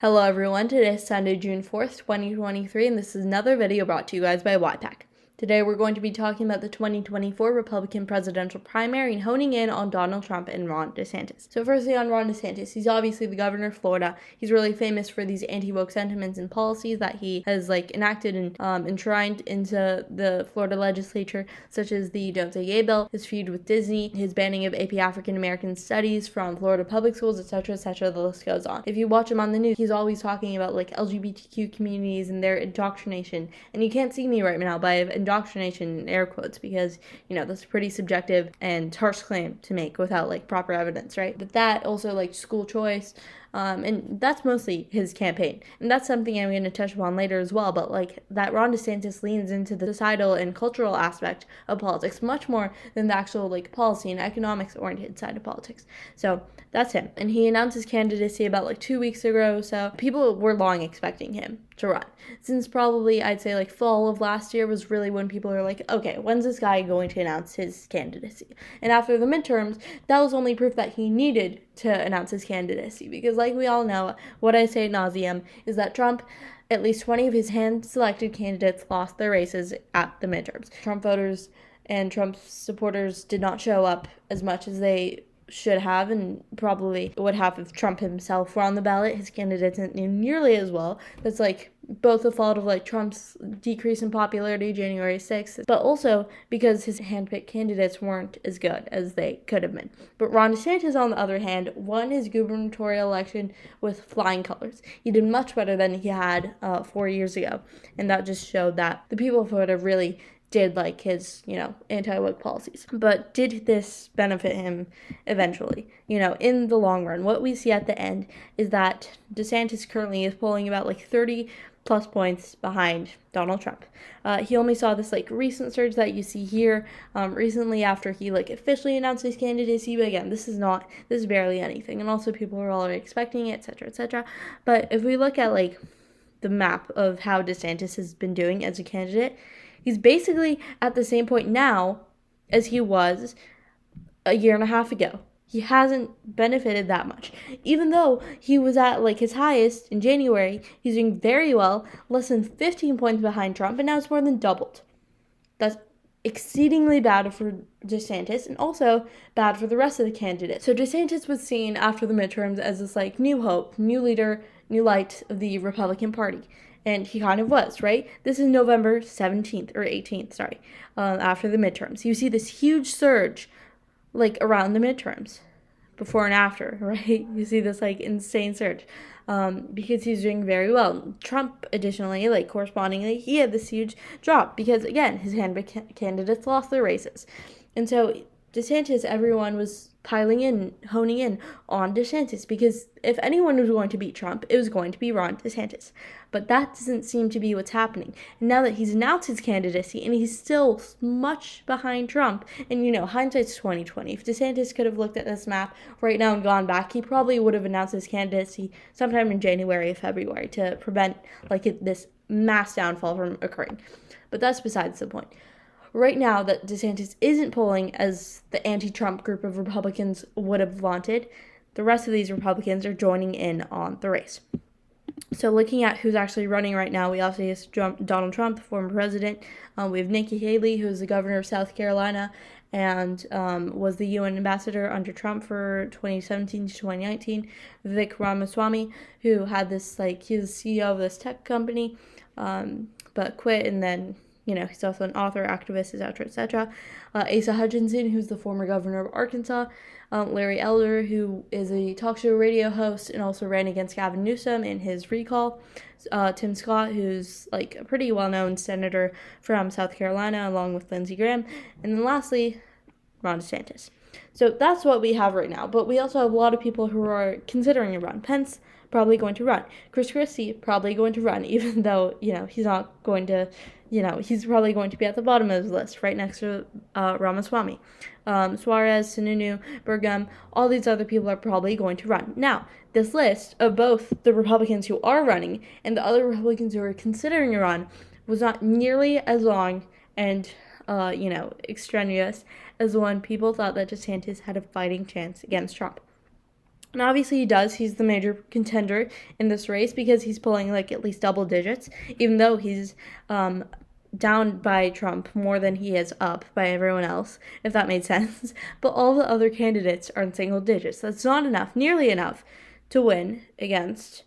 Hello everyone, today is Sunday, June 4th, 2023, and this is another video brought to you guys by YPAC. Today we're going to be talking about the 2024 Republican presidential primary and honing in on Donald Trump and Ron DeSantis. So firstly on Ron DeSantis, he's obviously the governor of Florida. He's really famous for these anti-woke sentiments and policies that he has enacted and enshrined into the Florida legislature, such as the Don't Say Gay bill, his feud with Disney, his banning of AP African American studies from Florida public schools, etc., etc. The list goes on. If you watch him on the news, he's always talking about LGBTQ communities and their indoctrination. And you can't see me right now, but I have indoctrination in air quotes because, that's a pretty subjective and harsh claim to make without proper evidence, right? But that also school choice, and that's mostly his campaign. And that's something I'm going to touch upon later as well, but that Ron DeSantis leans into the societal and cultural aspect of politics much more than the actual policy and economics oriented side of politics. So that's him. And he announced his candidacy about 2 weeks ago, so people were long expecting him to run. Since probably I'd say fall of last year was really when people are okay, when's this guy going to announce his candidacy? And after the midterms, that was only proof that he needed to announce his candidacy, because we all know, what I say ad nauseum is that Trump, at least 20 of his hand-selected candidates lost their races at the midterms. Trump voters and Trump supporters did not show up as much as they should have, and probably would have if Trump himself were on the ballot. His candidates didn't do nearly as well. That's both the fault of Trump's decrease in popularity January 6th, but also because his handpicked candidates weren't as good as they could have been. But Ron DeSantis, on the other hand, won his gubernatorial election with flying colors. He did much better than he had 4 years ago, and that just showed that the people of Florida really did his, anti-woke policies. But did this benefit him eventually? In the long run, what we see at the end is that DeSantis currently is polling about 30 plus points behind Donald Trump. He only saw this recent surge that you see here recently after he officially announced his candidacy. But again, this is barely anything, and also people are already expecting it, etc., etc. But if we look at the map of how DeSantis has been doing as a candidate, he's basically at the same point now as he was a year and a half ago. He hasn't benefited that much. Even though he was at his highest in January, he's doing very well, less than 15 points behind Trump, and now it's more than doubled. That's exceedingly bad for DeSantis, and also bad for the rest of the candidates. So DeSantis was seen after the midterms as this new hope, new leader, new light of the Republican Party. And he kind of was, right? This is November 17th or 18th, after the midterms. You see this huge surge, around the midterms, before and after, right? You see this, insane surge, because he's doing very well. Trump, additionally, correspondingly, he had this huge drop because, again, his handpicked candidates lost their races. And so DeSantis, everyone was piling in, honing in on DeSantis, because if anyone was going to beat Trump, it was going to be Ron DeSantis. But that doesn't seem to be what's happening. And now that he's announced his candidacy and he's still much behind Trump, and hindsight's 2020. If DeSantis could have looked at this map right now and gone back, he probably would have announced his candidacy sometime in January or February to prevent this mass downfall from occurring. But that's besides the point. Right now, that DeSantis isn't polling as the anti-Trump group of Republicans would have wanted, the rest of these Republicans are joining in on the race. So looking at who's actually running right now, we also have Donald Trump, the former president. We have Nikki Haley, who's the governor of South Carolina and was the UN ambassador under Trump for 2017 to 2019. Vivek Ramaswamy, who had this, he was the CEO of this tech company, but quit, and then he's also an author, activist, etc., etc. Asa Hutchinson, who's the former governor of Arkansas. Larry Elder, who is a talk show radio host and also ran against Gavin Newsom in his recall. Tim Scott, who's a pretty well-known senator from South Carolina, along with Lindsey Graham. And then lastly, Ron DeSantis. So that's what we have right now. But we also have a lot of people who are considering a run. Pence, probably going to run. Chris Christie, probably going to run, even though, he's not going to, he's probably going to be at the bottom of his list, right next to Ramaswamy. Suarez, Sununu, Burgum, all these other people are probably going to run. Now, this list of both the Republicans who are running and the other Republicans who are considering a run was not nearly as long and, extraneous as the one people thought that DeSantis had a fighting chance against Trump. And obviously he does. He's the major contender in this race because he's pulling like at least double digits, even though he's down by Trump more than he is up by everyone else, if that made sense. But all the other candidates are in single digits. That's not enough, nearly enough, to win against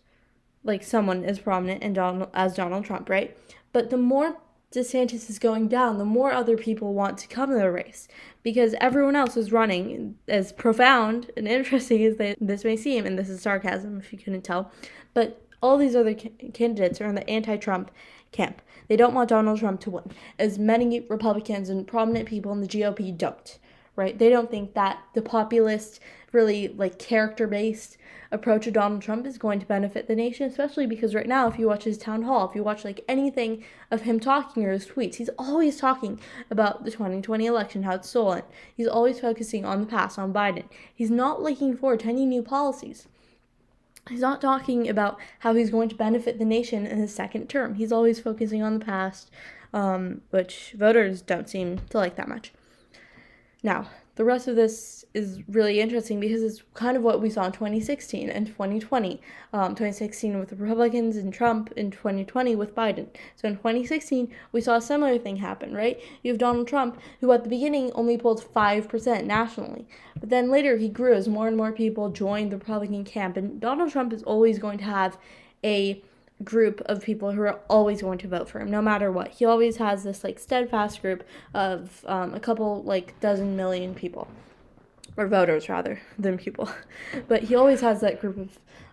like someone as prominent as Donald Trump, right? But the more DeSantis is going down, the more other people want to come in the race because everyone else is running. As profound and interesting as this may seem, and this is sarcasm if you couldn't tell, but all these other candidates are in the anti-Trump camp. They don't want Donald Trump to win, as many Republicans and prominent people in the GOP don't, right? They don't think that the populist, really like character-based approach to Donald Trump is going to benefit the nation, especially because right now, if you watch his town hall, if you watch like anything of him talking or his tweets, he's always talking about the 2020 election, how it's stolen. He's always focusing on the past, on Biden. He's not looking forward to any new policies. He's not talking about how he's going to benefit the nation in his second term. He's always focusing on the past, which voters don't seem to like that much. Now, the rest of this is really interesting because it's kind of what we saw in 2016 and 2020. 2016 with the Republicans and Trump, in 2020 with Biden. So in 2016, we saw a similar thing happen, right? You have Donald Trump, who at the beginning only pulled 5% nationally. But then later he grew as more and more people joined the Republican camp. And Donald Trump is always going to have a group of people who are always going to vote for him no matter what. He always has this like steadfast group of a couple like dozen million people, or voters rather than people, but he always has that group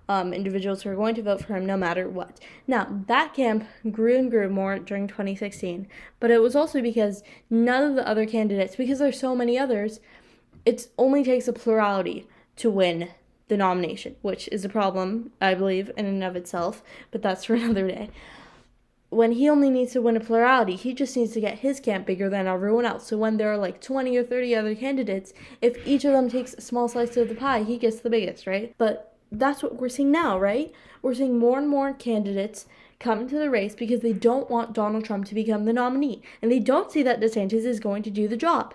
of individuals who are going to vote for him no matter what. Now that camp grew and grew more during 2016, but it was also because none of the other candidates, because there's so many others, it only takes a plurality to win the nomination, which is a problem, I believe, in and of itself, but that's for another day. When he only needs to win a plurality, he just needs to get his camp bigger than everyone else. So when there are like 20 or 30 other candidates, if each of them takes a small slice of the pie, he gets the biggest, right? But that's what we're seeing now, right? We're seeing more and more candidates come into the race because they don't want Donald Trump to become the nominee, and they don't see that DeSantis is going to do the job.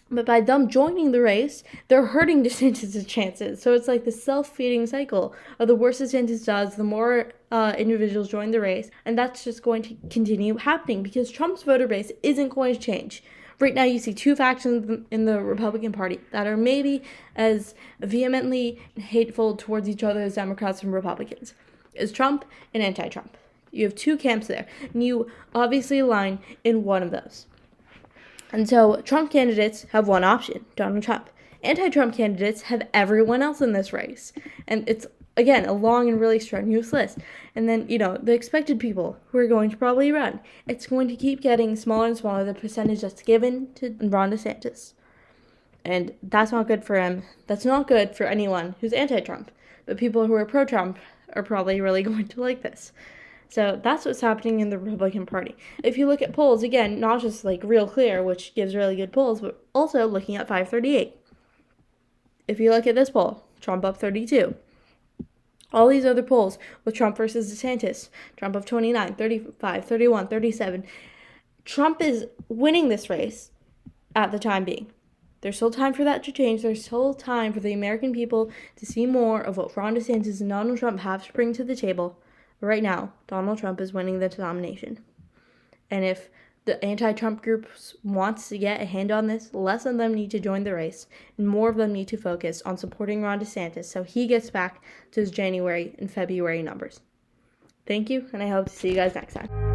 But by them joining the race, they're hurting DeSantis' chances. So it's like the self-feeding cycle of the worse DeSantis does, the more individuals join the race. And that's just going to continue happening because Trump's voter base isn't going to change. Right now you see two factions in the Republican Party that are maybe as vehemently hateful towards each other as Democrats and Republicans. It's Trump and anti-Trump. You have two camps there, and you obviously align in one of those. And so Trump candidates have one option, Donald Trump. Anti-Trump candidates have everyone else in this race. And it's, again, a long and really strenuous list. And then, the expected people who are going to probably run. It's going to keep getting smaller and smaller, the percentage that's given to Ron DeSantis. And that's not good for him. That's not good for anyone who's anti-Trump. But people who are pro-Trump are probably really going to like this. So that's what's happening in the Republican Party. If you look at polls, again, not just like RealClear, which gives really good polls, but also looking at FiveThirtyEight. If you look at this poll, Trump up 32. All these other polls with Trump versus DeSantis, Trump up 29, 35, 31, 37. Trump is winning this race at the time being. There's still time for that to change. There's still time for the American people to see more of what Ron DeSantis and Donald Trump have to bring to the table. But right now, Donald Trump is winning the nomination. And if the anti-Trump groups wants to get a hand on this, less of them need to join the race, and more of them need to focus on supporting Ron DeSantis so he gets back to his January and February numbers. Thank you, and I hope to see you guys next time.